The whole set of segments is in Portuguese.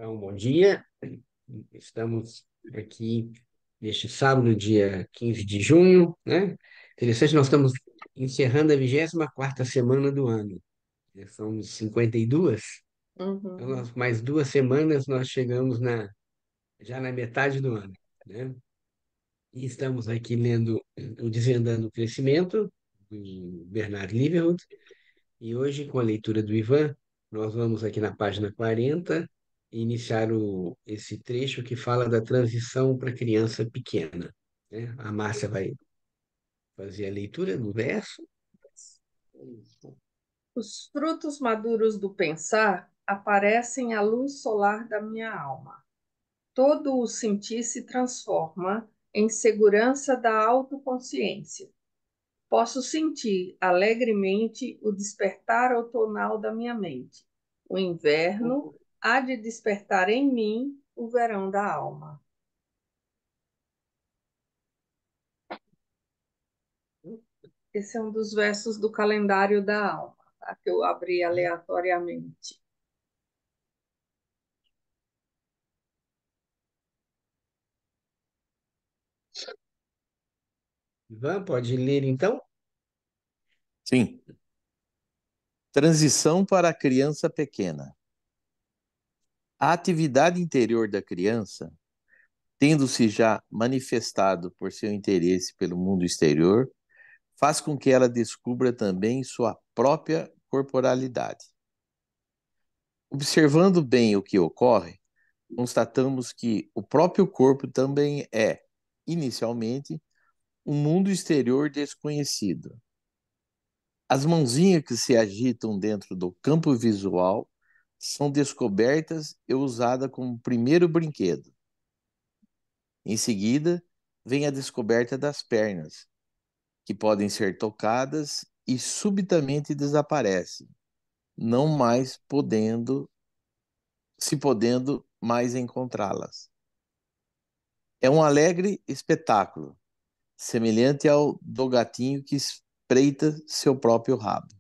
Então, bom dia. Estamos aqui neste sábado, dia 15 de junho, né? Interessante, nós estamos encerrando a 24ª semana do ano. São 52. Então, Uhum. mais 2 semanas nós chegamos já na metade do ano, né? E estamos aqui lendo o Desvendando o Crescimento, do Bernard Liverwood. E hoje, com a leitura do Ivan, nós vamos aqui na página 40 iniciar esse trecho que fala da transição para criança pequena, né? A Márcia vai fazer a leitura do verso. Os frutos maduros do pensar aparecem à luz solar da minha alma. Todo o sentir se transforma em segurança da autoconsciência. Posso sentir alegremente o despertar outonal da minha mente. O inverno há de despertar em mim o verão da alma. Esse é um dos versos do calendário da alma, tá? Que eu abri aleatoriamente. Ivan, pode ler então? Sim. Transição para a criança pequena. A atividade interior da criança, tendo-se já manifestado por seu interesse pelo mundo exterior, faz com que ela descubra também sua própria corporalidade. Observando bem o que ocorre, constatamos que o próprio corpo também é, inicialmente, um mundo exterior desconhecido. As mãozinhas que se agitam dentro do campo visual são descobertas e usadas como primeiro brinquedo. Em seguida, vem a descoberta das pernas, que podem ser tocadas e subitamente desaparecem, não mais podendo mais encontrá-las. É um alegre espetáculo, semelhante ao do gatinho que espreita seu próprio rabo.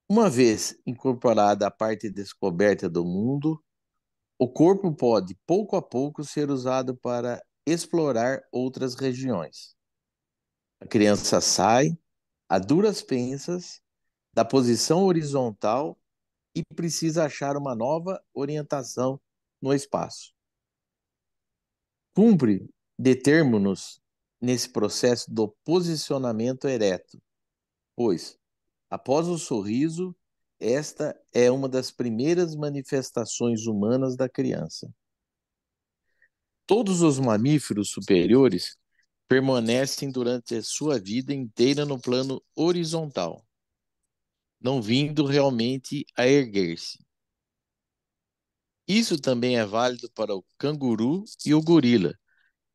Uma vez incorporada a parte descoberta do mundo, o corpo pode, pouco a pouco, ser usado para explorar outras regiões. A criança sai, a duras penas, da posição horizontal e precisa achar uma nova orientação no espaço. Cumpre determos-nos nesse processo do posicionamento ereto, pois, após o sorriso, esta é uma das primeiras manifestações humanas da criança. Todos os mamíferos superiores permanecem durante a sua vida inteira no plano horizontal, não vindo realmente a erguer-se. Isso também é válido para o canguru e o gorila,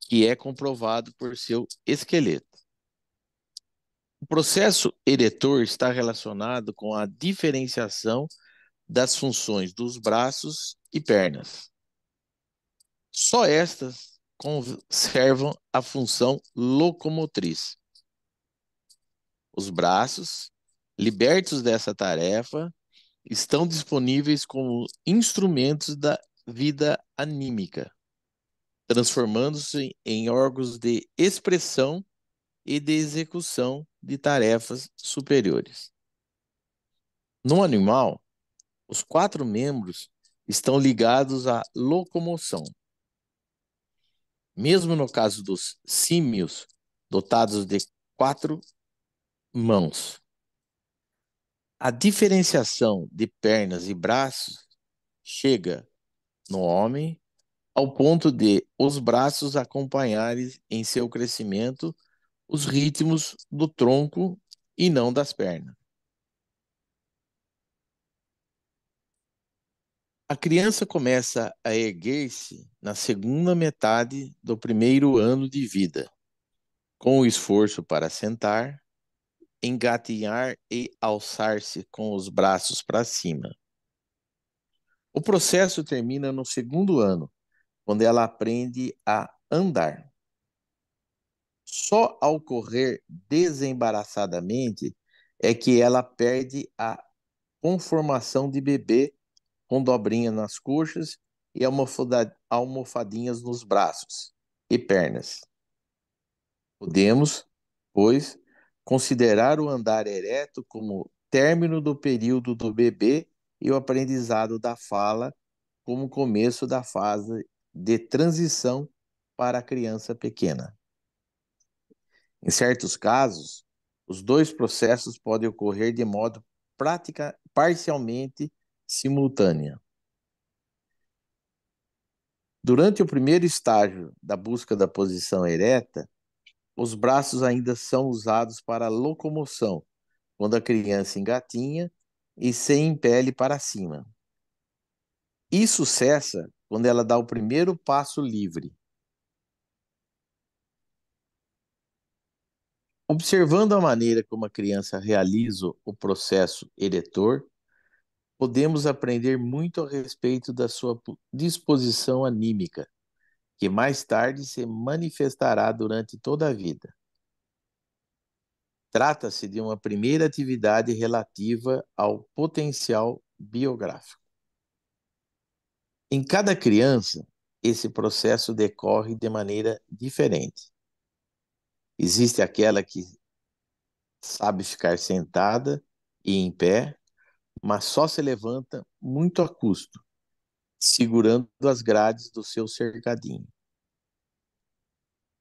que é comprovado por seu esqueleto. O processo eretor está relacionado com a diferenciação das funções dos braços e pernas. Só estas conservam a função locomotriz. Os braços, libertos dessa tarefa, estão disponíveis como instrumentos da vida anímica, transformando-se em órgãos de expressão e de execução de tarefas superiores. No animal, os 4 membros estão ligados à locomoção. Mesmo no caso dos símios, dotados de 4 mãos. A diferenciação de pernas e braços chega no homem ao ponto de os braços acompanharem em seu crescimento os ritmos do tronco e não das pernas. A criança começa a erguer-se na segunda metade do primeiro ano de vida, com o esforço para sentar, engatinhar e alçar-se com os braços para cima. O processo termina no segundo ano, quando ela aprende a andar. Só ao correr desembaraçadamente é que ela perde a conformação de bebê com dobrinha nas coxas e almofadinhas nos braços e pernas. Podemos, pois, considerar o andar ereto como término do período do bebê e o aprendizado da fala como começo da fase de transição para a criança pequena. Em certos casos, os dois processos podem ocorrer de modo parcialmente simultâneo. Durante o primeiro estágio da busca da posição ereta, os braços ainda são usados para a locomoção, quando a criança engatinha e se impele para cima. Isso cessa quando ela dá o primeiro passo livre. Observando a maneira como a criança realiza o processo eretor, podemos aprender muito a respeito da sua disposição anímica, que mais tarde se manifestará durante toda a vida. Trata-se de uma primeira atividade relativa ao potencial biográfico. Em cada criança, esse processo decorre de maneira diferente. Existe aquela que sabe ficar sentada e em pé, mas só se levanta muito a custo, segurando as grades do seu cercadinho.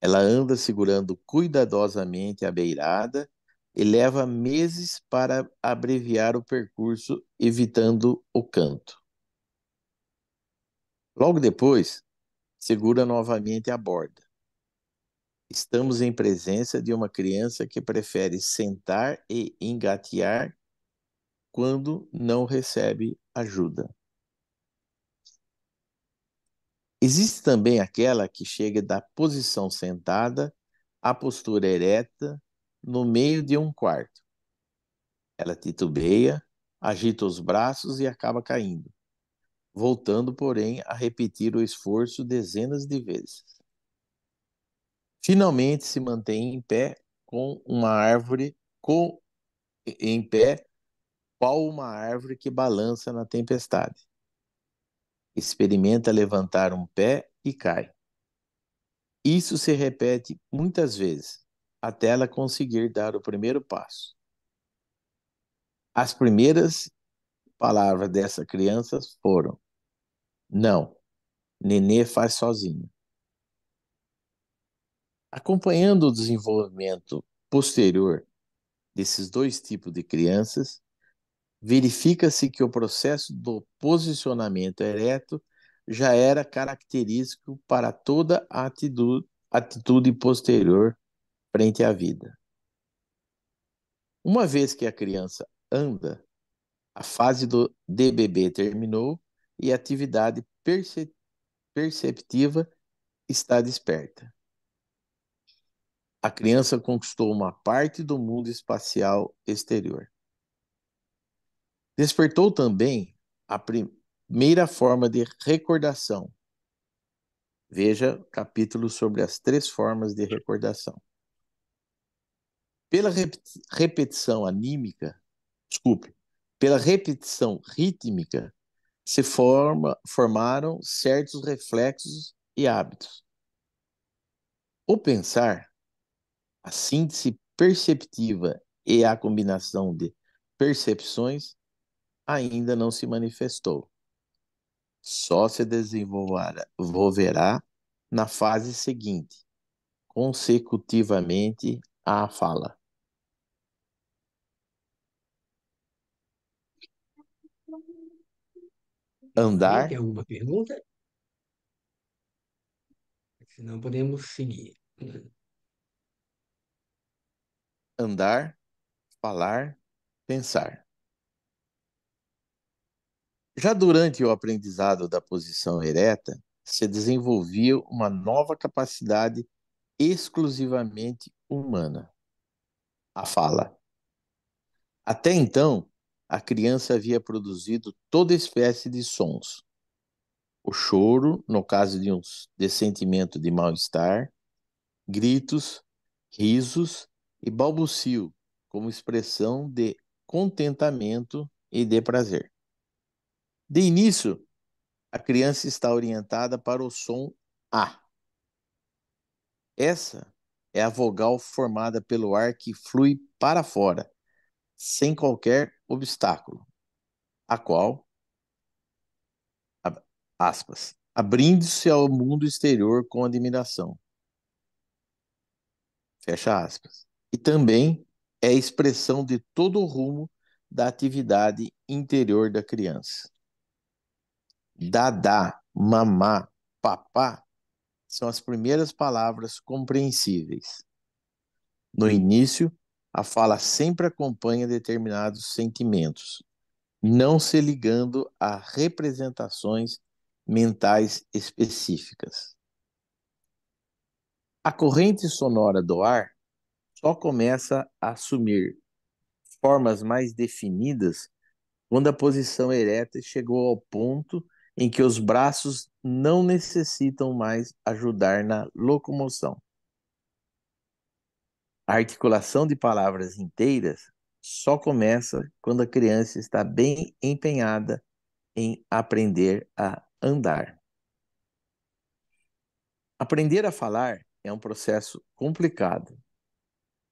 Ela anda segurando cuidadosamente a beirada e leva meses para abreviar o percurso, evitando o canto. Logo depois, segura novamente a borda. Estamos em presença de uma criança que prefere sentar e engatear quando não recebe ajuda. Existe também aquela que chega da posição sentada à postura ereta no meio de um quarto. Ela titubeia, agita os braços e acaba caindo, voltando, porém, a repetir o esforço dezenas de vezes. Finalmente se mantém em pé com uma árvore em pé, qual uma árvore que balança na tempestade. Experimenta levantar um pé e cai. Isso se repete muitas vezes, até ela conseguir dar o primeiro passo. As primeiras palavras dessa criança foram: não, Nenê faz sozinho. Acompanhando o desenvolvimento posterior desses dois tipos de crianças, verifica-se que o processo do posicionamento ereto já era característico para toda a atitude posterior frente à vida. Uma vez que a criança anda, a fase de bebê terminou e a atividade perceptiva está desperta. A criança conquistou uma parte do mundo espacial exterior. Despertou também a primeira forma de recordação. Veja capítulo sobre as 3 formas de recordação. Pela repetição anímica, pela repetição rítmica, formaram certos reflexos e hábitos. O pensar, a síntese perceptiva e a combinação de percepções ainda não se manifestou. Só se desenvolverá na fase seguinte, consecutivamente à fala. Alguém tem Andar, alguma pergunta? Senão podemos seguir. andar, falar, pensar. Já durante o aprendizado da posição ereta, se desenvolvia uma nova capacidade exclusivamente humana, a fala. Até então, a criança havia produzido toda espécie de sons. O choro, no caso de sentimento de mal-estar, gritos, risos e balbucio, como expressão de contentamento e de prazer. De início, a criança está orientada para o som A. Essa é a vogal formada pelo ar que flui para fora, sem qualquer obstáculo, a qual, aspas, abrindo-se ao mundo exterior com admiração, fecha aspas. E também é a expressão de todo o rumo da atividade interior da criança. Dadá, mamá, papá são as primeiras palavras compreensíveis. No início, a fala sempre acompanha determinados sentimentos, não se ligando a representações mentais específicas. A corrente sonora do ar só começa a assumir formas mais definidas quando a posição ereta chegou ao ponto em que os braços não necessitam mais ajudar na locomoção. A articulação de palavras inteiras só começa quando a criança está bem empenhada em aprender a andar. Aprender a falar é um processo complicado,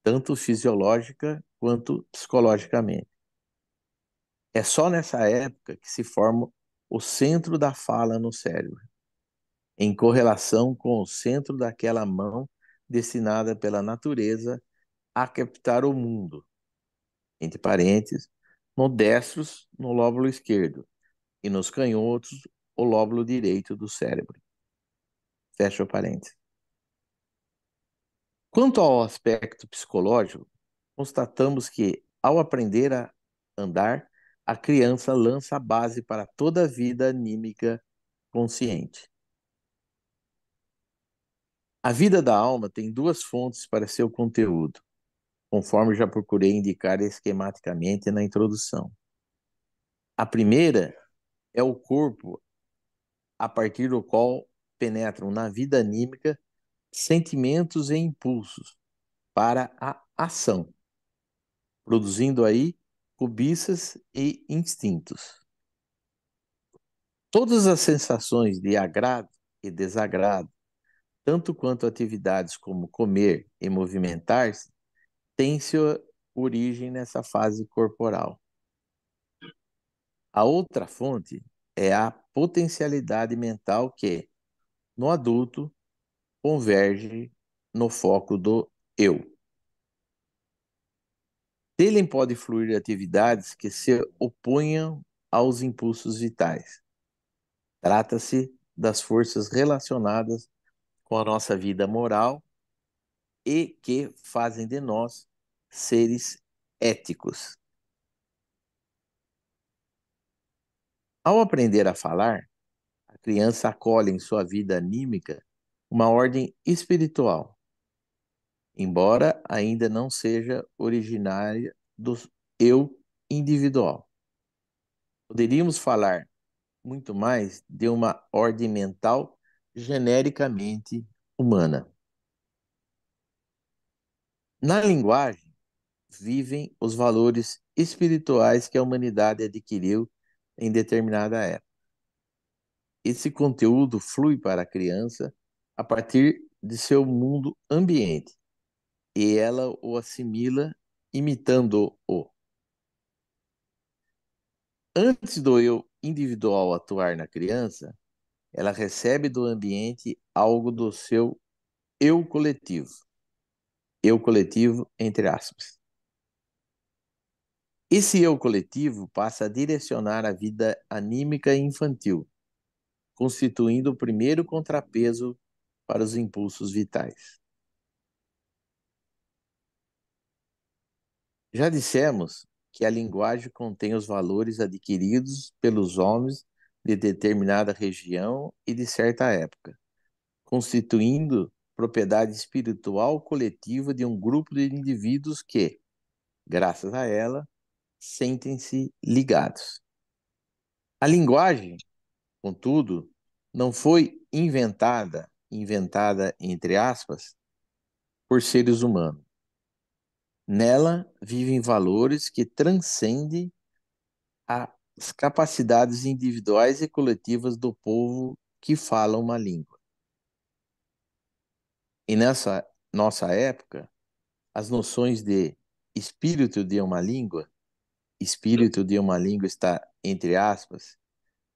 tanto fisiológica quanto psicologicamente. É só nessa época que se forma o centro da fala no cérebro, em correlação com o centro daquela mão destinada pela natureza a captar o mundo, entre parênteses, no destros, no lóbulo esquerdo, e nos canhotos, o lóbulo direito do cérebro. Fecha o parênteses. Quanto ao aspecto psicológico, constatamos que, ao aprender a andar, a criança lança a base para toda a vida anímica consciente. A vida da alma tem duas fontes para seu conteúdo, conforme já procurei indicar esquematicamente na introdução. A primeira é o corpo, a partir do qual penetram na vida anímica sentimentos e impulsos para a ação, produzindo aí cobiças e instintos. Todas as sensações de agrado e desagrado, tanto quanto atividades como comer e movimentar-se, têm sua origem nessa fase corporal. A outra fonte é a potencialidade mental que, no adulto, converge no foco do eu. Dele pode fluir atividades que se oponham aos impulsos vitais. Trata-se das forças relacionadas com a nossa vida moral e que fazem de nós seres éticos. Ao aprender a falar, a criança acolhe em sua vida anímica uma ordem espiritual, embora ainda não seja originária do eu individual. Poderíamos falar muito mais de uma ordem mental genericamente humana. Na linguagem, vivem os valores espirituais que a humanidade adquiriu em determinada época. Esse conteúdo flui para a criança a partir de seu mundo ambiente e ela o assimila imitando-o. Antes do eu individual atuar na criança, ela recebe do ambiente algo do seu eu coletivo entre aspas. Esse eu coletivo passa a direcionar a vida anímica infantil, constituindo o primeiro contrapeso para os impulsos vitais. Já dissemos que a linguagem contém os valores adquiridos pelos homens de determinada região e de certa época, constituindo propriedade espiritual coletiva de um grupo de indivíduos que, graças a ela, sentem-se ligados. A linguagem, contudo, não foi inventada entre aspas, por seres humanos. Nela vivem valores que transcendem a as capacidades individuais e coletivas do povo que fala uma língua. E nessa nossa época, as noções de espírito de uma língua está entre aspas,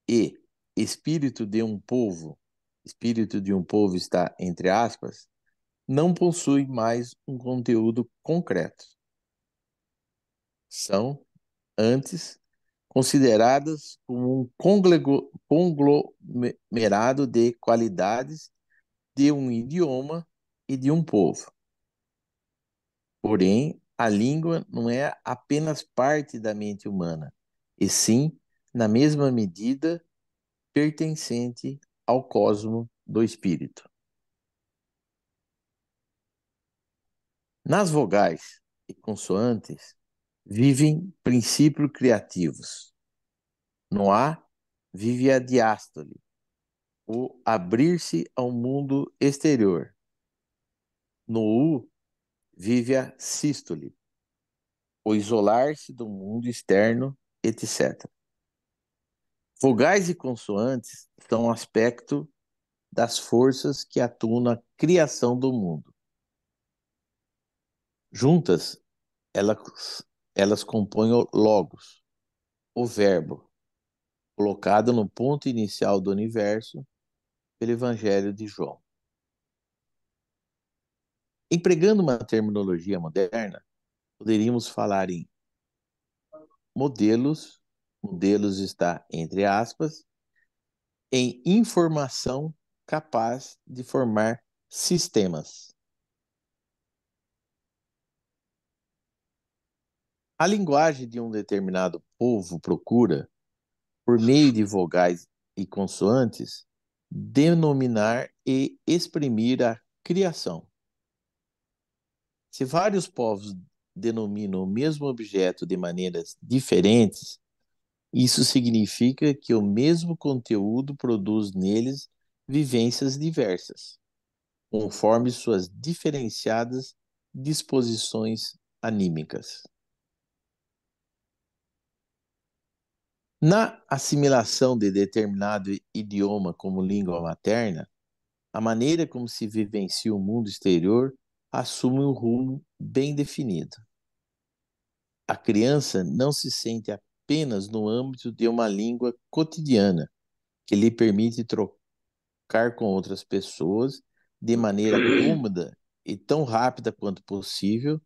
e espírito de um povo, espírito de um povo está entre aspas, não possui mais um conteúdo concreto. São, antes, consideradas como um conglomerado de qualidades de um idioma e de um povo. Porém, a língua não é apenas parte da mente humana, e sim, na mesma medida, pertencente ao cosmo do espírito. Nas vogais e consoantes vivem princípios criativos. No A vive a diástole, o abrir-se ao mundo exterior. No U vive a sístole, o isolar-se do mundo externo, etc. Vogais e consoantes são aspecto das forças que atuam na criação do mundo. Juntas, elas compõem o logos, o verbo, colocado no ponto inicial do universo pelo Evangelho de João. Empregando uma terminologia moderna, poderíamos falar em modelos, modelos está entre aspas, em informação capaz de formar sistemas. A linguagem de um determinado povo procura, por meio de vogais e consoantes, denominar e exprimir a criação. Se vários povos denominam o mesmo objeto de maneiras diferentes, isso significa que o mesmo conteúdo produz neles vivências diversas, conforme suas diferenciadas disposições anímicas. Na assimilação de determinado idioma como língua materna, a maneira como se vivencia o mundo exterior assume um rumo bem definido. A criança não se sente apenas no âmbito de uma língua cotidiana, que lhe permite trocar com outras pessoas de maneira cômoda e tão rápida quanto possível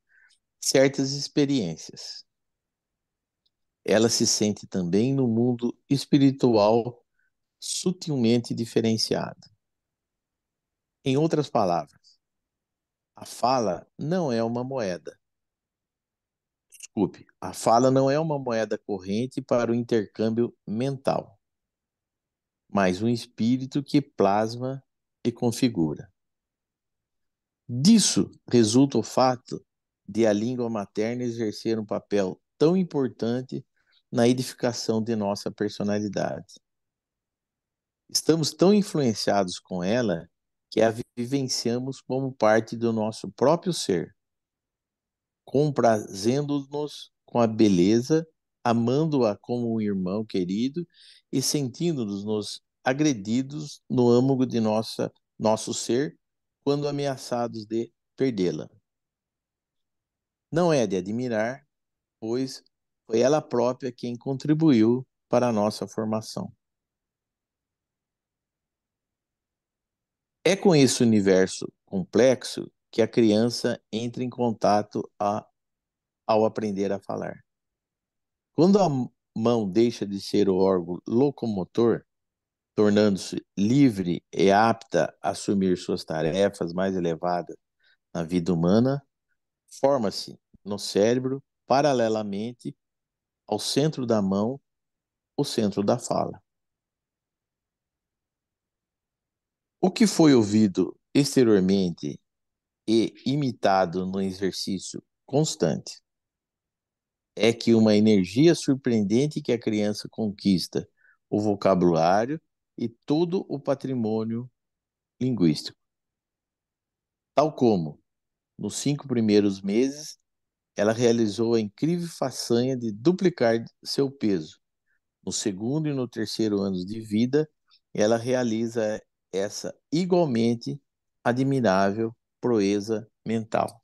certas experiências. Ela se sente também no mundo espiritual sutilmente diferenciado. Em outras palavras, a fala não é uma moeda. Desculpe, a fala não é uma moeda corrente para o intercâmbio mental, mas um espírito que plasma e configura. Disso resulta o fato de a língua materna exercer um papel tão importante na edificação de nossa personalidade. Estamos tão influenciados com ela que a vivenciamos como parte do nosso próprio ser, comprazendo-nos com a beleza, amando-a como um irmão querido e sentindo-nos agredidos no âmago de nosso ser quando ameaçados de perdê-la. Não é de admirar, pois foi ela própria quem contribuiu para a nossa formação. É com esse universo complexo que a criança entra em contato ao aprender a falar. Quando a mão deixa de ser o órgão locomotor, tornando-se livre e apta a assumir suas tarefas mais elevadas na vida humana, forma-se no cérebro, paralelamente ao centro da mão, o centro da fala. O que foi ouvido exteriormente e imitado no exercício constante é que uma energia surpreendente que a criança conquista o vocabulário e todo o patrimônio linguístico. Tal como, nos 5 primeiros meses, ela realizou a incrível façanha de duplicar seu peso, No segundo e no terceiro anos de vida, ela realiza essa igualmente admirável proeza mental.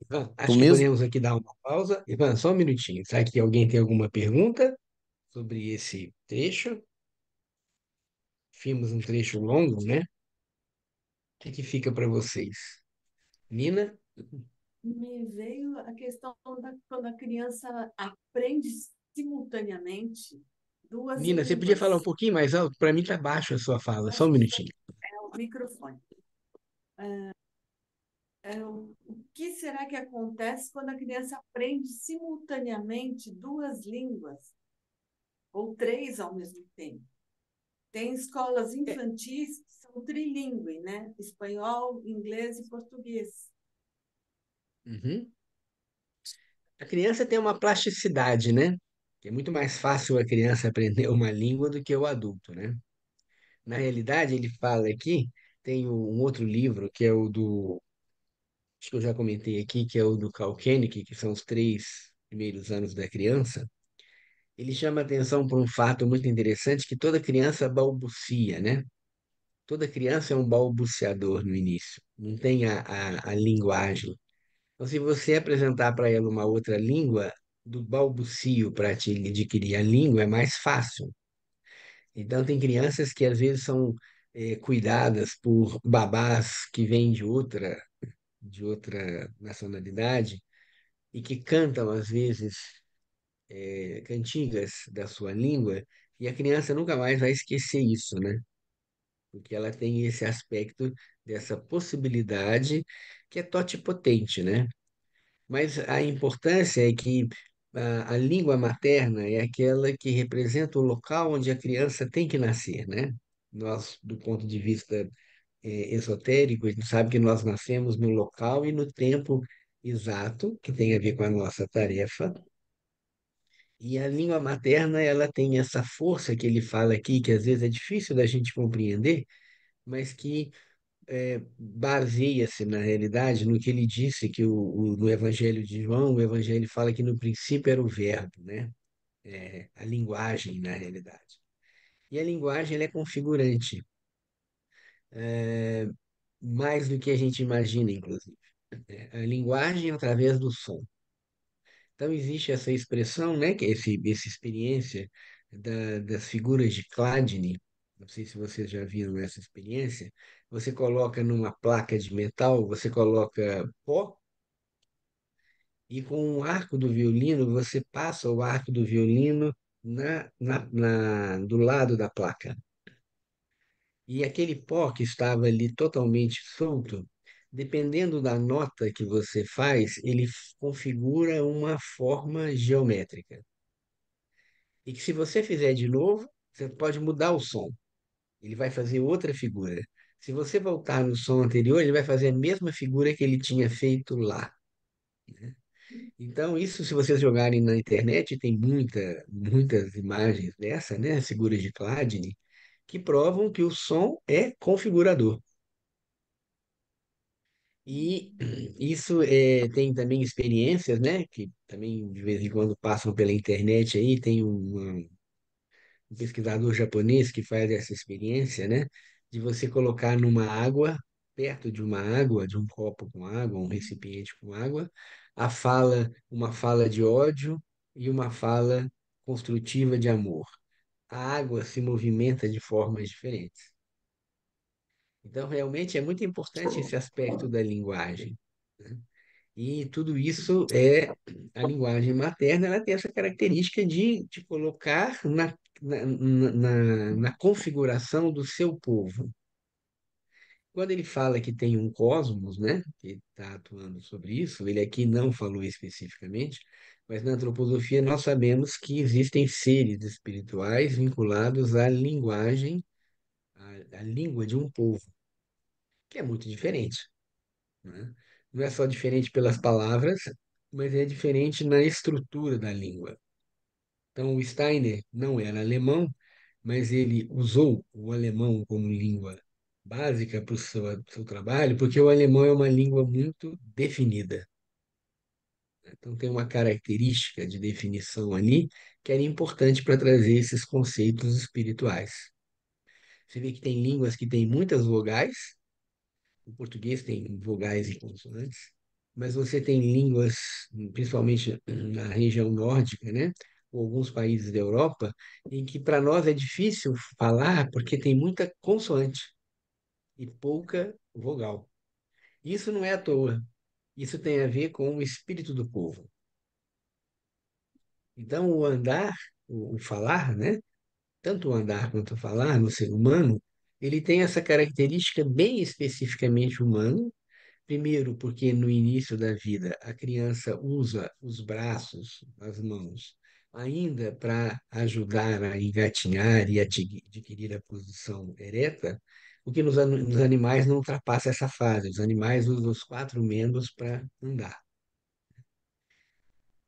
Ivan, Do acho que mesmo, podemos aqui dar uma pausa. Ivan, só um minutinho. Será que alguém tem alguma pergunta sobre esse trecho? Vimos um trecho longo, né? O que fica para vocês? Nina? Me veio a questão da quando a criança aprende simultaneamente duas Nina, você podia falar um línguas. pouquinho mais alto? Para mim tá baixo a sua fala. Só um Acho que minutinho. é o microfone. O que será que acontece quando a criança aprende simultaneamente duas línguas ou três ao mesmo tempo? Tem escolas É, infantis que são trilingües, né? Espanhol, inglês e português. uhum. A criança tem uma plasticidade, né? Que é muito mais fácil a criança aprender uma língua do que o adulto, né? Na realidade, ele fala aqui, tem um outro livro que é o do, acho que eu já comentei aqui, que é o do Carl Koenig, que são os 3 primeiros anos da criança. Ele chama atenção por um fato muito interessante que toda criança balbucia, né? Toda criança é um balbuciador no início, não tem a linguagem. Então, se você apresentar para ela uma outra língua, do balbucio para adquirir a língua é mais fácil. Então, tem crianças que às vezes são cuidadas por babás que vêm de outra nacionalidade e que cantam, às vezes, cantigas da sua língua, e a criança nunca mais vai esquecer isso, né? Porque ela tem esse aspecto dessa possibilidade que é totipotente, né? Mas a importância é que a língua materna é aquela que representa o local onde a criança tem que nascer, né? Nós, do ponto de vista esotérico, a gente sabe que nós nascemos no local e no tempo exato, que tem a ver com a nossa tarefa. E a língua materna, ela tem essa força que ele fala aqui, que às vezes é difícil da gente compreender, mas que baseia-se, na realidade, no que ele disse, que no Evangelho de João, o Evangelho fala que no princípio era o verbo, né? A linguagem, na realidade. E a linguagem, ela é configurante, mais do que a gente imagina, inclusive. A linguagem é através do som. Então, existe essa expressão, né, que é essa experiência das figuras de Chladni. Não sei se vocês já viram essa experiência. Você coloca numa placa de metal, você coloca pó, e com o arco do violino, você passa o arco do violino do lado da placa. E aquele pó que estava ali totalmente solto, dependendo da nota que você faz, ele configura uma forma geométrica. E que se você fizer de novo, você pode mudar o som. Ele vai fazer outra figura. Se você voltar no som anterior, ele vai fazer a mesma figura que ele tinha feito lá. Então, isso, se vocês jogarem na internet, tem muitas imagens dessa, né? Figuras de Chladni, que provam que o som é configurador. E isso tem também experiências, né? Que também de vez em quando passam pela internet aí, tem um pesquisador japonês que faz essa experiência, né? De você colocar numa água, perto de uma água, de um copo com água, um recipiente com água, uma fala de ódio e uma fala construtiva de amor. A água se movimenta de formas diferentes. Então, realmente é muito importante esse aspecto da linguagem, né? E tudo isso a linguagem materna, ela tem essa característica de colocar na configuração do seu povo. Quando ele fala que tem um cosmos, né, que está atuando sobre isso, ele aqui não falou especificamente, mas na antroposofia nós sabemos que existem seres espirituais vinculados à linguagem, à língua de um povo, que é muito diferente, né? Não é só diferente pelas palavras, mas é diferente na estrutura da língua. Então, o Steiner não era alemão, mas ele usou o alemão como língua básica para o seu trabalho, porque o alemão é uma língua muito definida. Então, tem uma característica de definição ali que era importante para trazer esses conceitos espirituais. Você vê que tem línguas que têm muitas vogais, o português tem vogais e consoantes, mas você tem línguas, principalmente na região nórdica, né? Ou alguns países da Europa, em que para nós é difícil falar porque tem muita consoante e pouca vogal. Isso não é à toa. Isso tem a ver com o espírito do povo. Então, o andar, o falar, né? Tanto o andar quanto o falar no ser humano, ele tem essa característica bem especificamente humana. Primeiro, porque no início da vida a criança usa os braços, as mãos, ainda para ajudar a engatinhar e adquirir a posição ereta, o que nos animais não ultrapassa essa fase. Os animais usam os quatro membros para andar.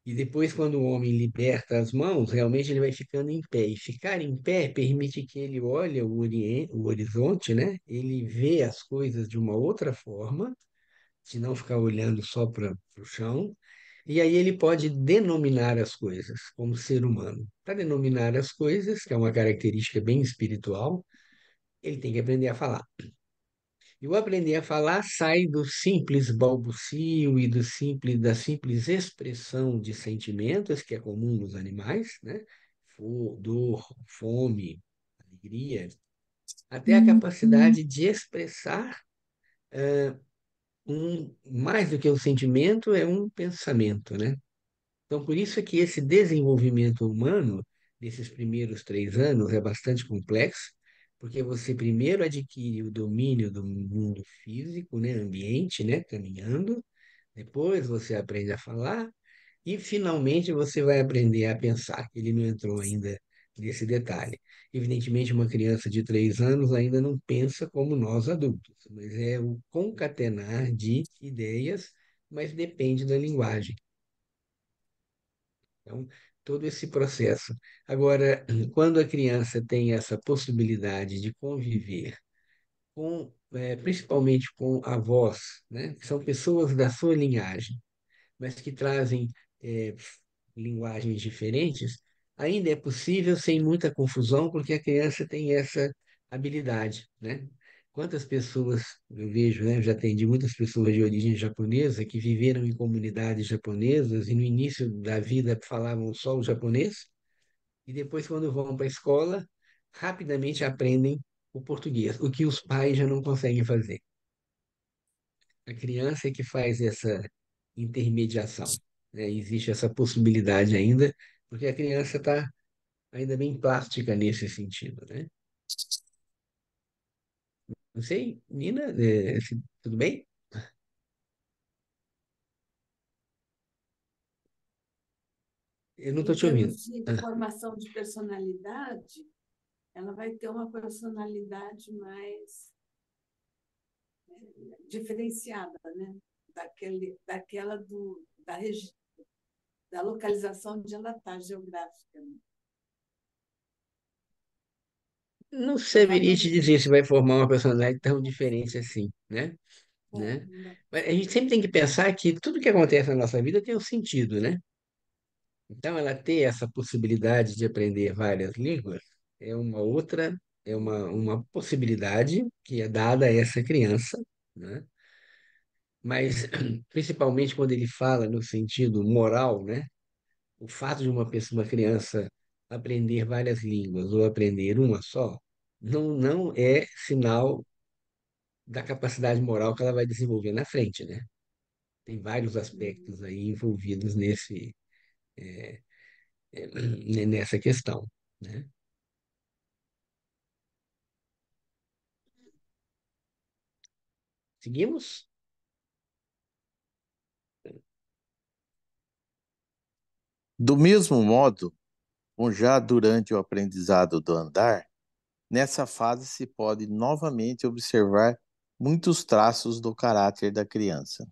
E depois, quando o homem liberta as mãos, realmente ele vai ficando em pé. E ficar em pé permite que ele olhe o horizonte, né? Ele vê as coisas de uma outra forma, se não ficar olhando só para o chão. E aí ele pode denominar as coisas como ser humano. Para denominar as coisas, que é uma característica bem espiritual, ele tem que aprender a falar. E o aprender a falar sai do simples balbucio e da simples expressão de sentimentos, que é comum nos animais, né? Dor, fome, alegria, até a capacidade de expressar mais do que um sentimento, é um pensamento, né? Então, por isso é que esse desenvolvimento humano, nesses primeiros 3 anos, é bastante complexo, porque você primeiro adquire o domínio do mundo físico, né, ambiente, né, caminhando, depois você aprende a falar, e finalmente você vai aprender a pensar. Ele não entrou ainda nesse detalhe. Evidentemente, uma criança de 3 anos ainda não pensa como nós adultos, mas é o concatenar de ideias, mas depende da linguagem. Então, todo esse processo. Agora, quando a criança tem essa possibilidade de conviver com, principalmente com avós, né, que são pessoas da sua linhagem, mas que trazem é, linguagens diferentes, ainda é possível sem muita confusão, porque a criança tem essa habilidade, né? Quantas pessoas eu vejo, né? Eu já atendi muitas pessoas de origem japonesa que viveram em comunidades japonesas e no início da vida falavam só o japonês e depois, quando vão para a escola, rapidamente aprendem o português, o que os pais já não conseguem fazer. A criança é que faz essa intermediação, né? Existe essa possibilidade ainda, porque a criança está ainda bem plástica nesse sentido, né? Não sei, Nina, tudo bem? Eu não estou Em te ouvindo. termos de Ah, formação de personalidade, ela vai ter uma personalidade mais diferenciada, né? Daquela da localização onde ela está, geográfica. Né? não saberia te Provavelmente. dizer se vai formar uma personalidade tão diferente assim, né? É, Né? Mas a gente sempre tem que pensar que tudo que acontece na nossa vida tem um sentido, né? Então, ela ter essa possibilidade de aprender várias línguas é uma outra, é uma possibilidade que é dada a essa criança, né? Mas, principalmente quando ele fala no sentido moral, né? O fato de uma criança aprender várias línguas ou aprender uma só, não é sinal da capacidade moral que ela vai desenvolver na frente, né? Tem vários aspectos aí envolvidos nessa questão, né? Seguimos? Do mesmo modo, como já durante o aprendizado do andar, nessa fase se pode novamente observar muitos traços do caráter da criança.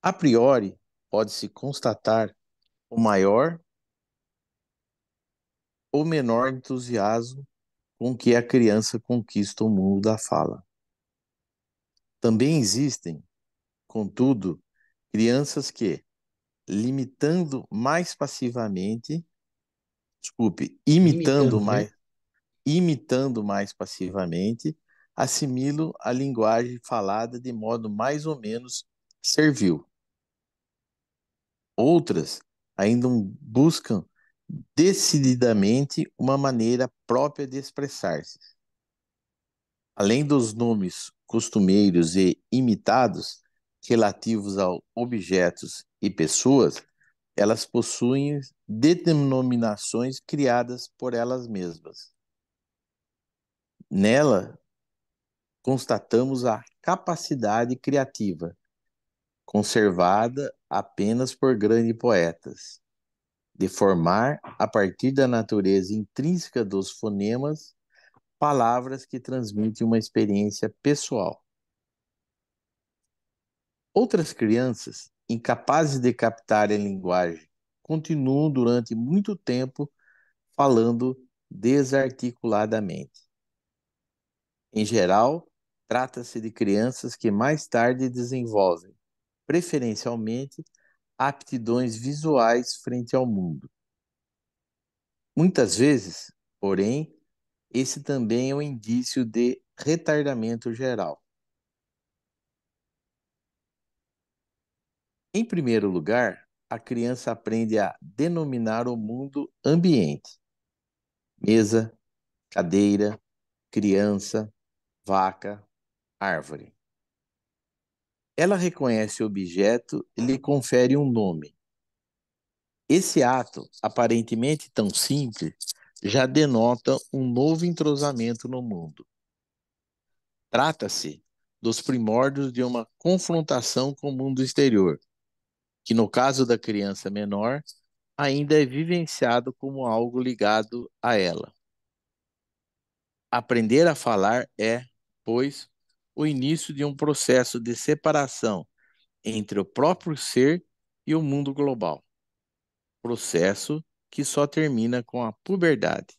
A priori, pode-se constatar o maior ou menor entusiasmo com que a criança conquista o mundo da fala. Também existem, contudo, crianças que, limitando mais passivamente, desculpe, imitando Imitando, né? mais, imitando mais passivamente, assimilo a linguagem falada de modo mais ou menos servil. Outras ainda buscam decididamente uma maneira própria de expressar-se. Além dos nomes costumeiros e imitados relativos a objetos e pessoas, elas possuem denominações criadas por elas mesmas. Nela, constatamos a capacidade criativa, conservada apenas por grandes poetas, de formar, a partir da natureza intrínseca dos fonemas, palavras que transmitem uma experiência pessoal. Outras crianças, incapazes de captar a linguagem, continuam durante muito tempo falando desarticuladamente. Em geral, trata-se de crianças que mais tarde desenvolvem, preferencialmente, aptidões visuais frente ao mundo. Muitas vezes, porém, esse também é um indício de retardamento geral. Em primeiro lugar, a criança aprende a denominar o mundo ambiente: mesa, cadeira, criança, vaca, árvore. Ela reconhece o objeto e lhe confere um nome. Esse ato, aparentemente tão simples, já denota um novo entrosamento no mundo. Trata-se dos primórdios de uma confrontação com o mundo exterior, que no caso da criança menor, ainda é vivenciado como algo ligado a ela. Aprender a falar é, pois, o início de um processo de separação entre o próprio ser e o mundo global, processo que só termina com a puberdade.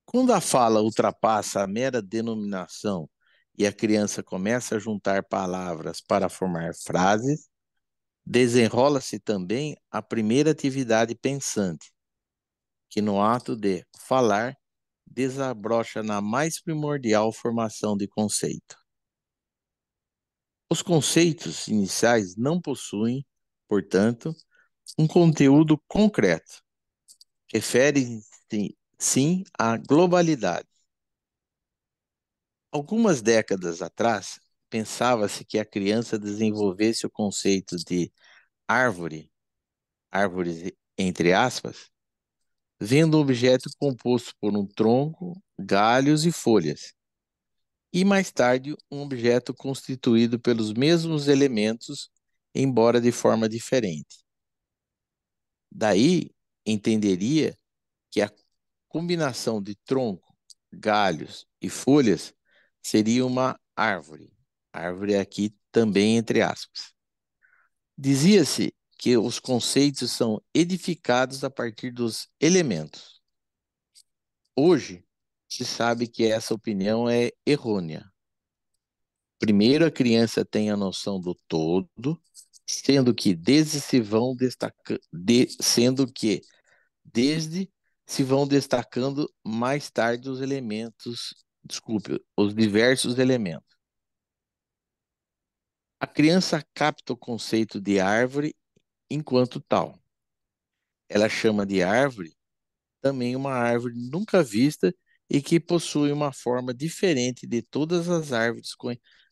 Quando a fala ultrapassa a mera denominação e a criança começa a juntar palavras para formar frases, desenrola-se também a primeira atividade pensante, que no ato de falar desabrocha na mais primordial formação de conceito. Os conceitos iniciais não possuem, portanto, um conteúdo concreto. Refere-se, sim, à globalidade. Algumas décadas atrás, pensava-se que a criança desenvolvesse o conceito de árvore, árvores entre aspas, vendo um objeto composto por um tronco, galhos e folhas, e mais tarde um objeto constituído pelos mesmos elementos, embora de forma diferente. Daí entenderia que a combinação de tronco, galhos e folhas seria uma árvore. Árvore aqui também entre aspas. Dizia-se que os conceitos são edificados a partir dos elementos. Hoje, se sabe que essa opinião é errônea. Primeiro, a criança tem a noção do todo, sendo que desde se vão destacando mais tarde os elementos, desculpe, os diversos elementos. A criança capta o conceito de árvore enquanto tal. Ela chama de árvore também uma árvore nunca vista e que possui uma forma diferente de todas as árvores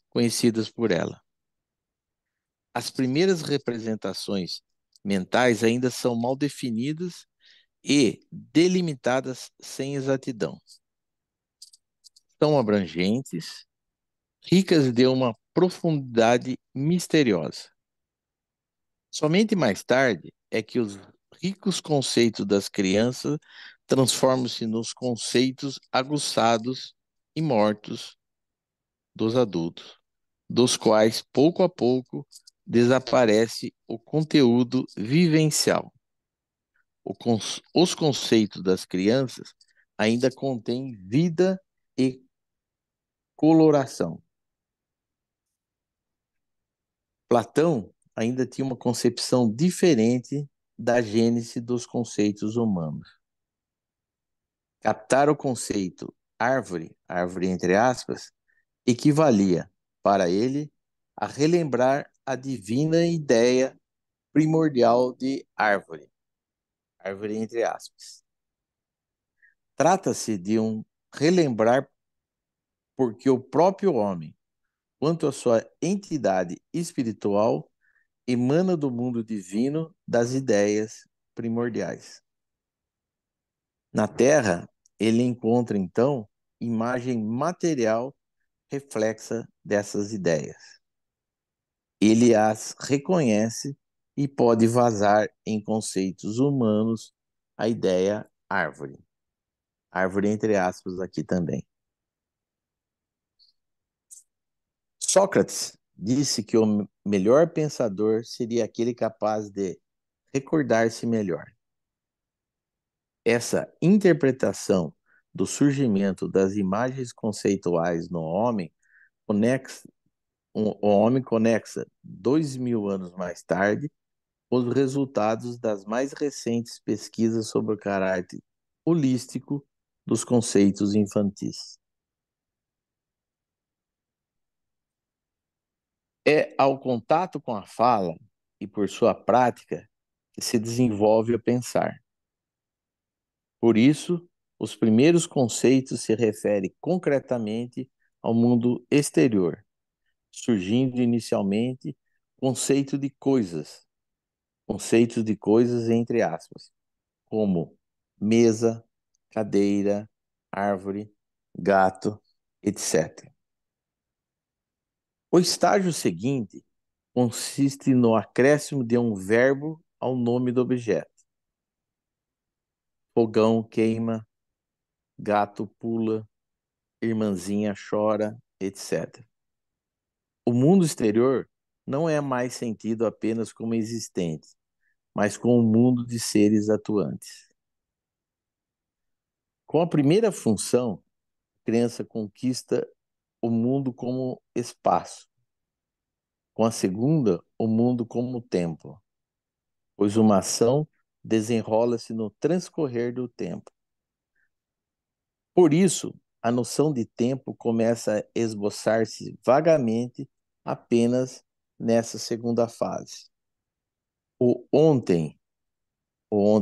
conhecidas por ela. As primeiras representações mentais ainda são mal definidas e delimitadas sem exatidão. São abrangentes, ricas de uma profundidade misteriosa. Somente mais tarde é que os ricos conceitos das crianças transformam-se nos conceitos aguçados e mortos dos adultos, dos quais, pouco a pouco, desaparece o conteúdo vivencial. Os conceitos das crianças ainda contêm vida e coloração. Platão ainda tinha uma concepção diferente da gênese dos conceitos humanos. Captar o conceito árvore, árvore entre aspas, equivalia, para ele, a relembrar a divina ideia primordial de árvore, árvore entre aspas. Trata-se de um relembrar porque o próprio homem, quanto a sua entidade espiritual, emana do mundo divino das ideias primordiais. Na Terra, ele encontra, então, imagem material reflexa dessas ideias. Ele as reconhece e pode vazar em conceitos humanos a ideia árvore. Árvore entre aspas aqui também. Sócrates disse que o melhor pensador seria aquele capaz de recordar-se melhor. Essa interpretação do surgimento das imagens conceituais no homem conexa, o homem conexa 2000 anos mais tarde os resultados das mais recentes pesquisas sobre o caráter holístico dos conceitos infantis. É ao contato com a fala e por sua prática que se desenvolve o pensar. Por isso, os primeiros conceitos se referem concretamente ao mundo exterior, surgindo inicialmente conceitos de coisas entre aspas, como mesa, cadeira, árvore, gato, etc. O estágio seguinte consiste no acréscimo de um verbo ao nome do objeto. Fogão queima, gato pula, irmãzinha chora, etc. O mundo exterior não é mais sentido apenas como existente, mas como um mundo de seres atuantes. Com a primeira função, a criança conquista o mundo como espaço. Com a segunda, o mundo como tempo, pois uma ação desenrola-se no transcorrer do tempo. Por isso, a noção de tempo começa a esboçar-se vagamente apenas nessa segunda fase. O ontem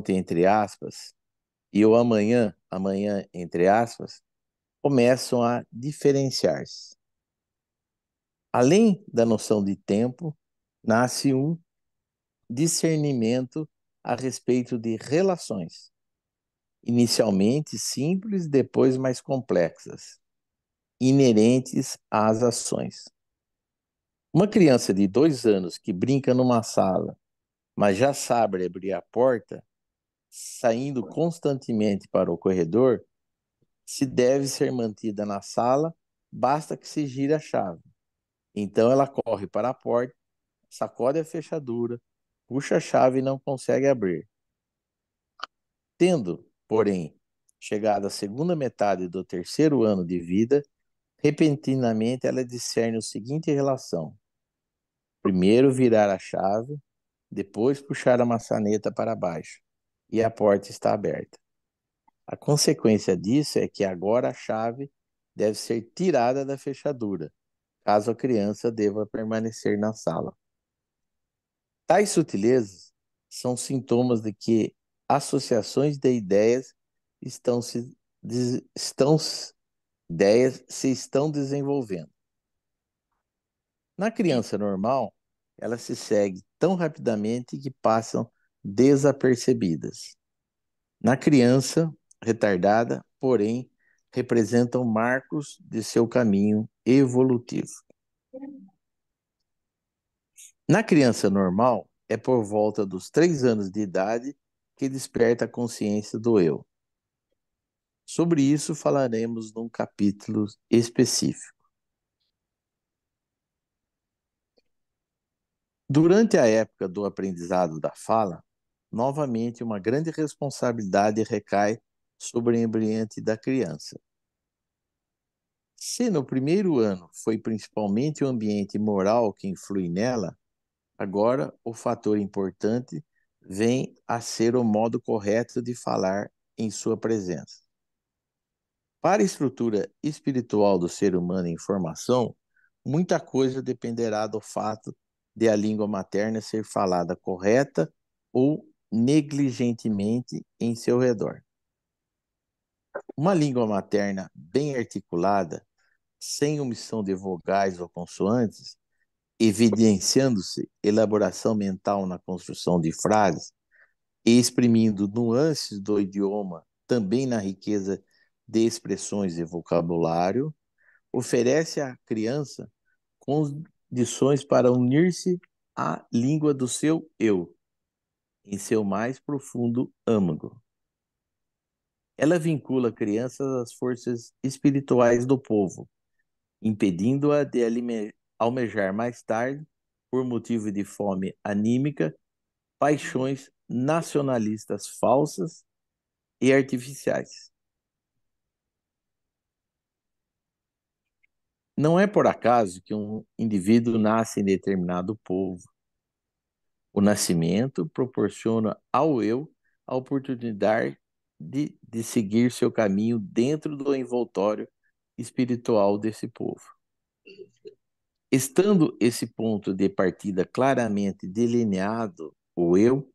entre aspas, e o amanhã, amanhã entre aspas, começam a diferenciar-se. Além da noção de tempo, nasce um discernimento a respeito de relações, inicialmente simples, depois mais complexas, inerentes às ações. Uma criança de 2 anos que brinca numa sala, mas já sabe abrir a porta, saindo constantemente para o corredor, se deve ser mantida na sala, basta que se gire a chave. Então ela corre para a porta, sacode a fechadura, puxa a chave e não consegue abrir. Tendo, porém, chegado à segunda metade do 3º ano de vida, repentinamente ela discerne o seguinte relação: primeiro virar a chave, depois puxar a maçaneta para baixo, e a porta está aberta. A consequência disso é que agora a chave deve ser tirada da fechadura, caso a criança deva permanecer na sala. Tais sutilezas são sintomas de que associações de ideias estão, ideias se estão desenvolvendo. Na criança normal, elas se seguem tão rapidamente que passam desapercebidas. Na criança retardada, porém, representam marcos de seu caminho evolutivo. Na criança normal, é por volta dos 3 anos de idade que desperta a consciência do eu. Sobre isso falaremos num capítulo específico. Durante a época do aprendizado da fala, novamente uma grande responsabilidade recai sobre o ambiente da criança. Se no primeiro ano foi principalmente o ambiente moral que influi nela, Agora, o fator importante vem a ser o modo correto de falar em sua presença. Para a estrutura espiritual do ser humano em formação, muita coisa dependerá do fato de a língua materna ser falada correta ou negligentemente em seu redor. Uma língua materna bem articulada, sem omissão de vogais ou consoantes, evidenciando-se elaboração mental na construção de frases e exprimindo nuances do idioma também na riqueza de expressões e vocabulário, oferece à criança condições para unir-se à língua do seu eu, em seu mais profundo âmago. Ela vincula a criança às forças espirituais do povo, impedindo-a de almejar mais tarde, por motivo de fome anímica, paixões nacionalistas falsas e artificiais. Não é por acaso que um indivíduo nasce em determinado povo. O nascimento proporciona ao eu a oportunidade de seguir seu caminho dentro do envoltório espiritual desse povo. Estando esse ponto de partida claramente delineado, o eu,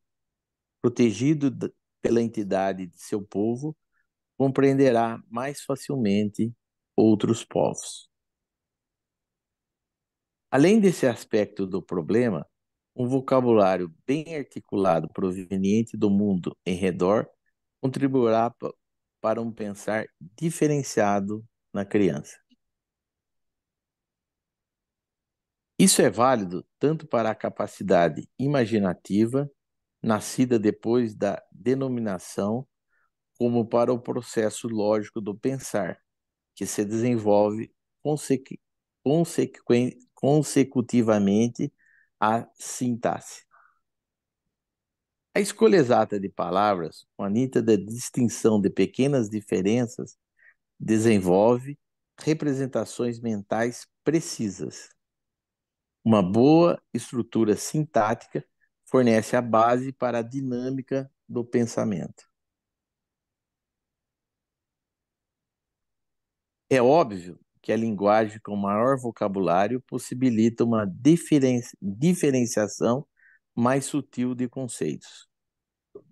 protegido pela entidade de seu povo, compreenderá mais facilmente outros povos. Além desse aspecto do problema, um vocabulário bem articulado proveniente do mundo em redor contribuirá para um pensar diferenciado na criança. Isso é válido tanto para a capacidade imaginativa, nascida depois da denominação, como para o processo lógico do pensar, que se desenvolve consecutivamente à sintaxe. A escolha exata de palavras, com a nítida distinção de pequenas diferenças, desenvolve representações mentais precisas. Uma boa estrutura sintática fornece a base para a dinâmica do pensamento. É óbvio que a linguagem com maior vocabulário possibilita uma diferenciação mais sutil de conceitos.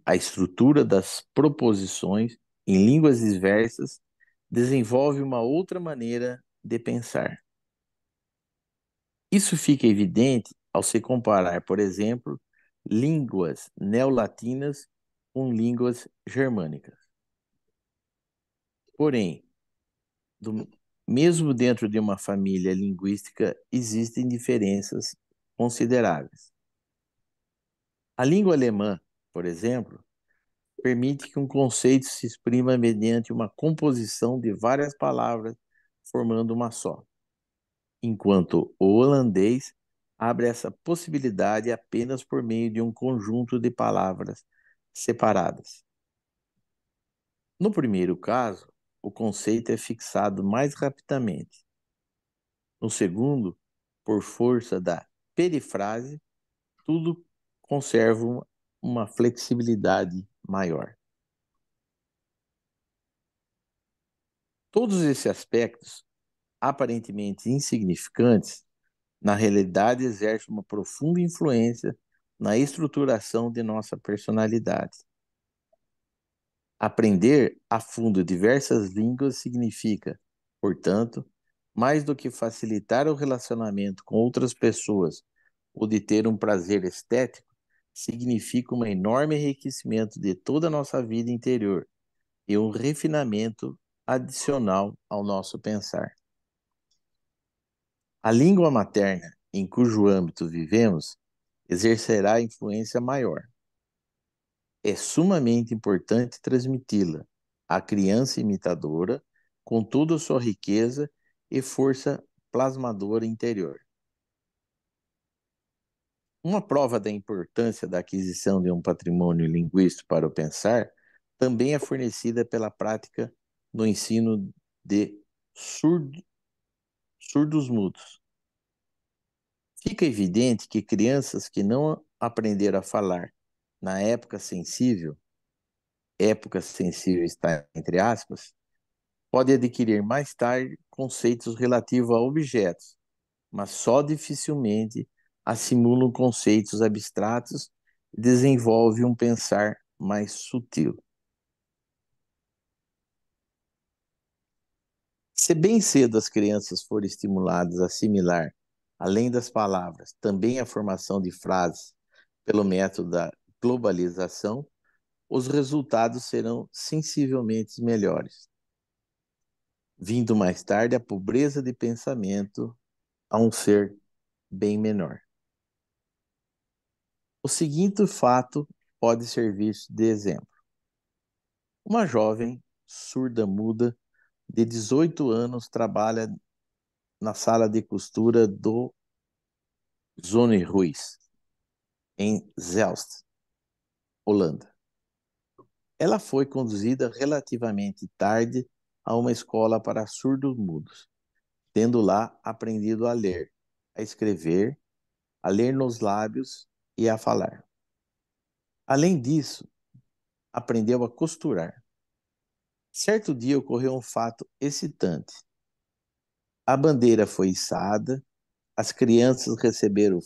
A estrutura das proposições em línguas diversas desenvolve uma outra maneira de pensar. Isso fica evidente ao se comparar, por exemplo, línguas neolatinas com línguas germânicas. Porém, mesmo dentro de uma família linguística, existem diferenças consideráveis. A língua alemã, por exemplo, permite que um conceito se exprima mediante uma composição de várias palavras, formando uma só, enquanto o holandês abre essa possibilidade apenas por meio de um conjunto de palavras separadas. No primeiro caso, o conceito é fixado mais rapidamente. No segundo, por força da perifrase, tudo conserva uma flexibilidade maior. Todos esses aspectos, aparentemente insignificantes, na realidade exercem uma profunda influência na estruturação de nossa personalidade. Aprender a fundo diversas línguas significa, portanto, mais do que facilitar o relacionamento com outras pessoas ou de ter um prazer estético, significa um enorme enriquecimento de toda a nossa vida interior e um refinamento adicional ao nosso pensar. A língua materna, em cujo âmbito vivemos, exercerá influência maior. É sumamente importante transmiti-la à criança imitadora, com toda a sua riqueza e força plasmadora interior. Uma prova da importância da aquisição de um patrimônio linguístico para o pensar também é fornecida pela prática no ensino de surdos mudos. Fica evidente que crianças que não aprenderam a falar na época sensível está entre aspas, pode adquirir mais tarde conceitos relativos a objetos, mas só dificilmente assimilam conceitos abstratos e desenvolve um pensar mais sutil. Se bem cedo as crianças forem estimuladas a assimilar, além das palavras, também a formação de frases pelo método da globalização, os resultados serão sensivelmente melhores, vindo mais tarde a pobreza de pensamento a um ser bem menor. O seguinte fato pode servir de exemplo. Uma jovem surda-muda de 18 anos trabalha na sala de costura do Zone Ruiz, em Zelst, Holanda. Ela foi conduzida relativamente tarde a uma escola para surdos-mudos, tendo lá aprendido a ler, a escrever, a ler nos lábios e a falar. Além disso, aprendeu a costurar. Certo dia ocorreu um fato excitante. A bandeira foi içada, as crianças receberam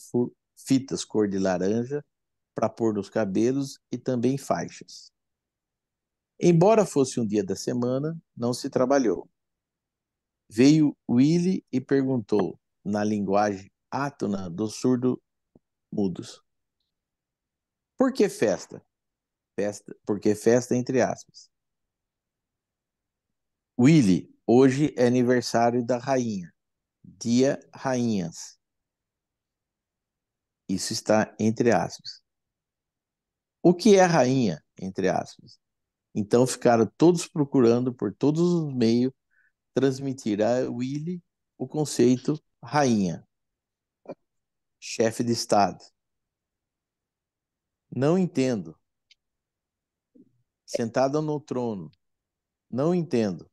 fitas cor de laranja para pôr nos cabelos e também faixas. Embora fosse um dia da semana, não se trabalhou. Veio Willy e perguntou, na linguagem átona dos surdo-mudos: por que festa? Porque festa entre aspas. Willy, hoje é aniversário da rainha. Dia rainhas. Isso está entre aspas. O que é rainha? Entre aspas. Então ficaram todos procurando por todos os meios transmitir a Willy o conceito rainha, chefe de Estado. Não entendo. Sentada no trono. Não entendo.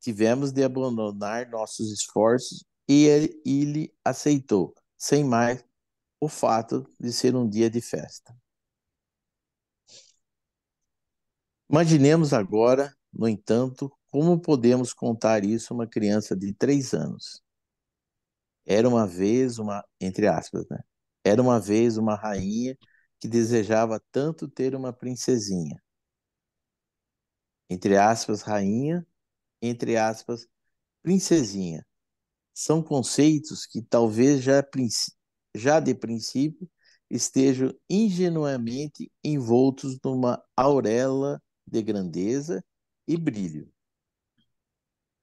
Tivemos de abandonar nossos esforços e ele aceitou, sem mais o fato de ser um dia de festa. Imaginemos agora, no entanto, como podemos contar isso a uma criança de 3 anos. Era uma vez uma, entre aspas, né? Era uma vez uma rainha que desejava tanto ter uma princesinha. Entre aspas, rainha, entre aspas, princesinha. São conceitos que talvez já de princípio estejam ingenuamente envoltos numa auréola de grandeza e brilho.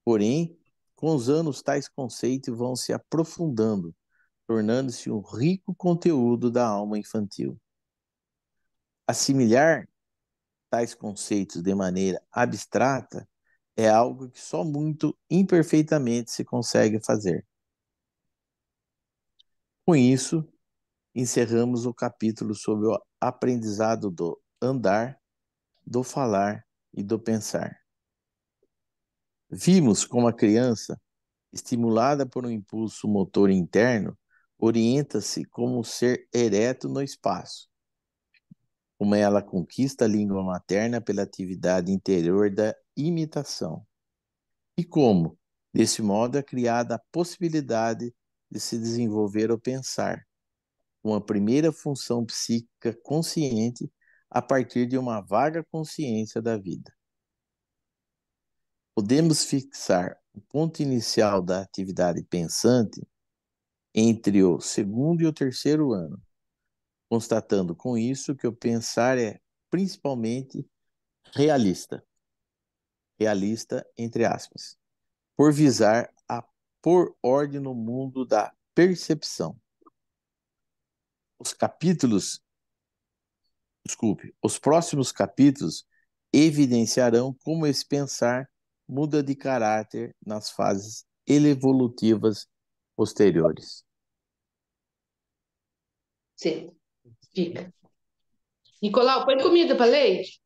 Porém, com os anos, tais conceitos vão se aprofundando, tornando-se um rico conteúdo da alma infantil. Assimilar tais conceitos de maneira abstrata é algo que só muito imperfeitamente se consegue fazer. Com isso, encerramos o capítulo sobre o aprendizado do andar, do falar e do pensar. Vimos como a criança, estimulada por um impulso motor interno, orienta-se como um ser ereto no espaço, como ela conquista a língua materna pela atividade interior da imitação, e como, desse modo, é criada a possibilidade de se desenvolver o pensar, uma primeira função psíquica consciente a partir de uma vaga consciência da vida. Podemos fixar o ponto inicial da atividade pensante entre o segundo e o terceiro ano, constatando com isso que o pensar é principalmente realista, realista entre aspas, por visar a pôr ordem no mundo da percepção. Os capítulos, os próximos capítulos evidenciarão como esse pensar muda de caráter nas fases evolutivas posteriores. Sim, fica. Nicolau, põe comida para leite?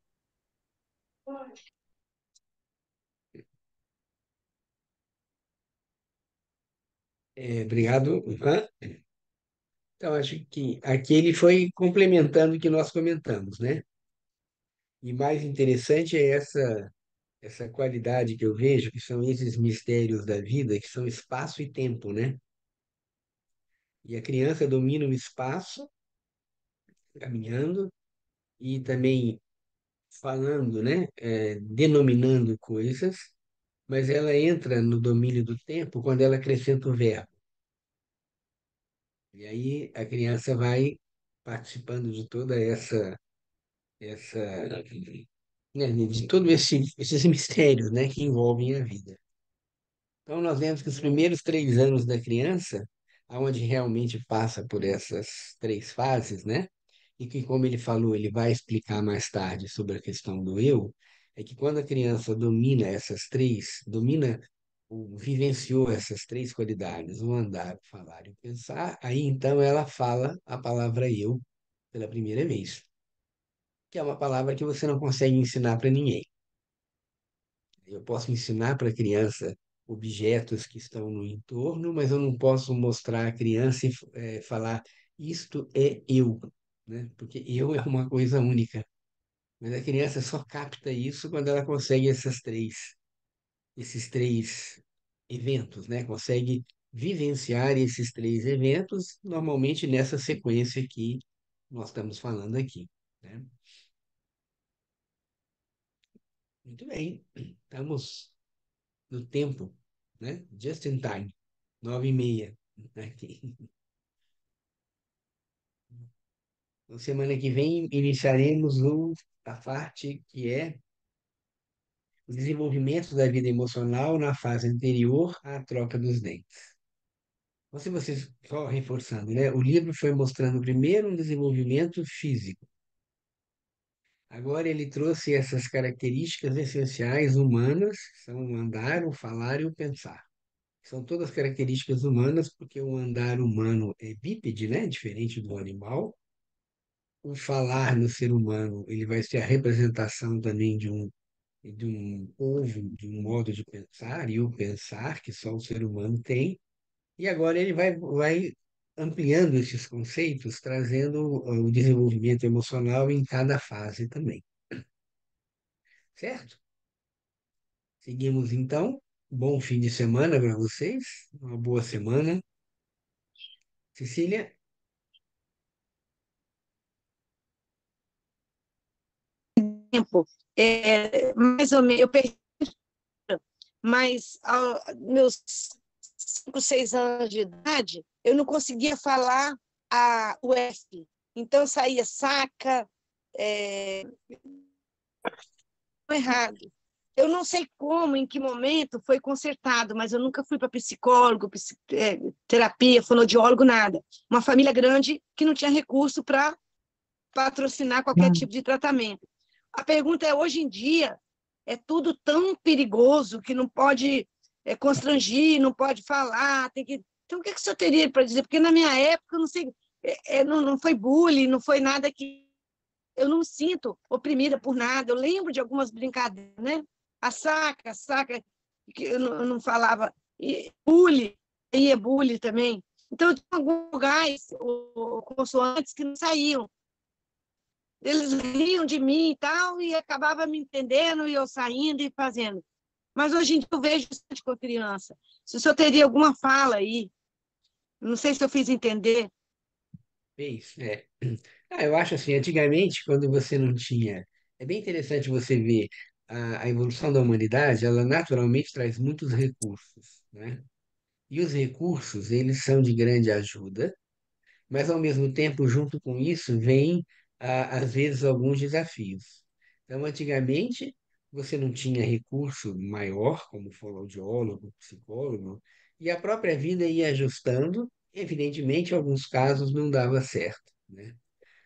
Obrigado, Ivan. Então, acho que aqui ele foi complementando o que nós comentamos, né? E mais interessante é essa qualidade que eu vejo, que são esses mistérios da vida, que são espaço e tempo, né? E a criança domina o espaço, caminhando, e também falando, né? Denominando coisas, mas ela entra no domínio do tempo quando ela acrescenta o verbo. E aí a criança vai participando de toda essa, né, de todos esses mistérios, né, que envolvem a vida. Então, nós vemos que os primeiros 3 anos da criança, aonde realmente passa por essas 3 fases, né? E que, como ele falou, ele vai explicar mais tarde sobre a questão do eu, é que quando a criança domina essas três, vivenciou essas 3 qualidades, o andar, o falar e o pensar, aí então ela fala a palavra eu pela primeira vez, que é uma palavra que você não consegue ensinar para ninguém. Eu posso ensinar para a criança objetos que estão no entorno, mas eu não posso mostrar à criança e falar isto é eu, né? Porque eu é uma coisa única. Mas a criança só capta isso quando ela consegue esses três eventos, né? Consegue vivenciar esses 3 eventos, normalmente nessa sequência que nós estamos falando aqui, né? Muito bem, estamos no tempo, né? Just in time, 9h30 aqui. Na semana que vem iniciaremos a parte que é o desenvolvimento da vida emocional na fase anterior à troca dos dentes. Então, se vocês, só reforçando, né? O livro foi mostrando primeiro um desenvolvimento físico. Agora ele trouxe essas características essenciais humanas, que são o andar, o falar e o pensar. São todas características humanas, porque o andar humano é bípede, né? Diferente do animal. O falar no ser humano, ele vai ser a representação também de um ovo, de um modo de pensar, e o pensar que só o ser humano tem. E agora ele vai ampliando esses conceitos, trazendo o desenvolvimento emocional em cada fase também. Certo? Seguimos então. Bom fim de semana para vocês. Uma boa semana. Cecília? Tempo, mais ou menos, eu perdi, mas aos meus 5, 6 anos de idade, eu não conseguia falar o F. Então, saía saca, errado. Eu não sei como, em que momento foi consertado, mas eu nunca fui para psicólogo, terapia, fonoaudiólogo, nada. Uma família grande que não tinha recurso para patrocinar qualquer tipo de tratamento. A pergunta é, hoje em dia, é tudo tão perigoso que não pode constrangir, não pode falar, tem que... Então, o que o senhor teria para dizer? Porque na minha época, eu não sei, não foi bullying, não foi nada que... Eu não me sinto oprimida por nada. Eu lembro de algumas brincadeiras, né? A saca, que eu não falava. E bullying, aí é bullying também. Então, tinha alguns lugares, consoantes que não saíam. Eles riam de mim e tal, e acabava me entendendo, e eu saindo e fazendo. Mas hoje em dia eu vejo isso com a criança. Se o senhor teria alguma fala aí, não sei se eu fiz entender. Fez? Eu acho assim, antigamente, quando você não tinha. É bem interessante você ver a evolução da humanidade, ela naturalmente traz muitos recursos, né? E os recursos, eles são de grande ajuda, mas ao mesmo tempo, junto com isso, vem, às vezes, alguns desafios. Então, antigamente, você não tinha recurso maior, como fonoaudiólogo, psicólogo, e a própria vida ia ajustando, evidentemente, em alguns casos não dava certo, né?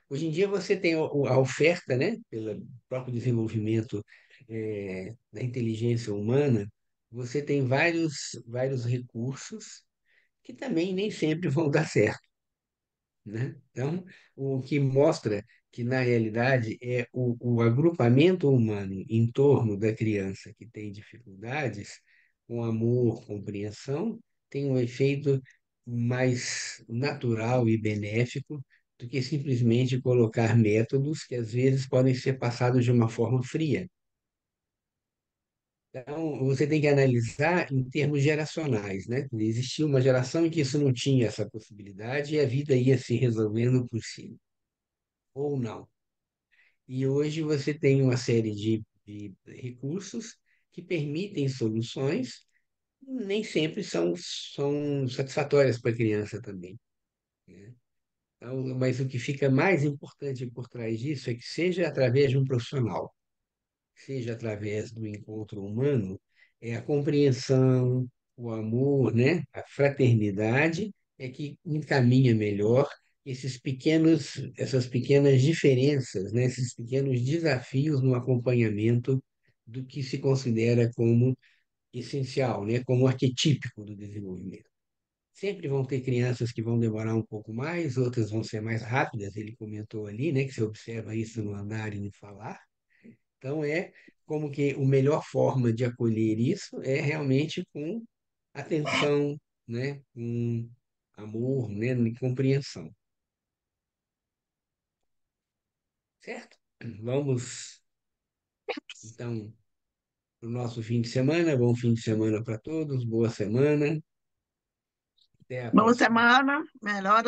Hoje em dia você tem a oferta, né, pelo próprio desenvolvimento da inteligência humana, você tem vários recursos que também nem sempre vão dar certo, né? Então, o que mostra que, na realidade, é o agrupamento humano em torno da criança que tem dificuldades, com amor, compreensão, tem um efeito mais natural e benéfico do que simplesmente colocar métodos que às vezes podem ser passados de uma forma fria. Então, você tem que analisar em termos geracionais, né? Existia uma geração em que isso não tinha essa possibilidade e a vida ia se resolvendo por si, ou não. E hoje você tem uma série de recursos que permitem soluções, nem sempre são satisfatórias para a criança também, né? Então, mas o que fica mais importante por trás disso é que seja através de um profissional, seja através do encontro humano, é a compreensão, o amor, né? A fraternidade é que encaminha melhor essas pequenas diferenças, né? Esses pequenos desafios no acompanhamento do que se considera como essencial, né? Como arquetípico do desenvolvimento. Sempre vão ter crianças que vão demorar um pouco mais, outras vão ser mais rápidas. Ele comentou ali, né? Que você observa isso no andar e no falar. Então, é como que a melhor forma de acolher isso é realmente com atenção, né? Com amor, né? E compreensão. Certo? Vamos, então, para o nosso fim de semana. Bom fim de semana para todos. Boa semana. Até a Boa próxima. semana, melhor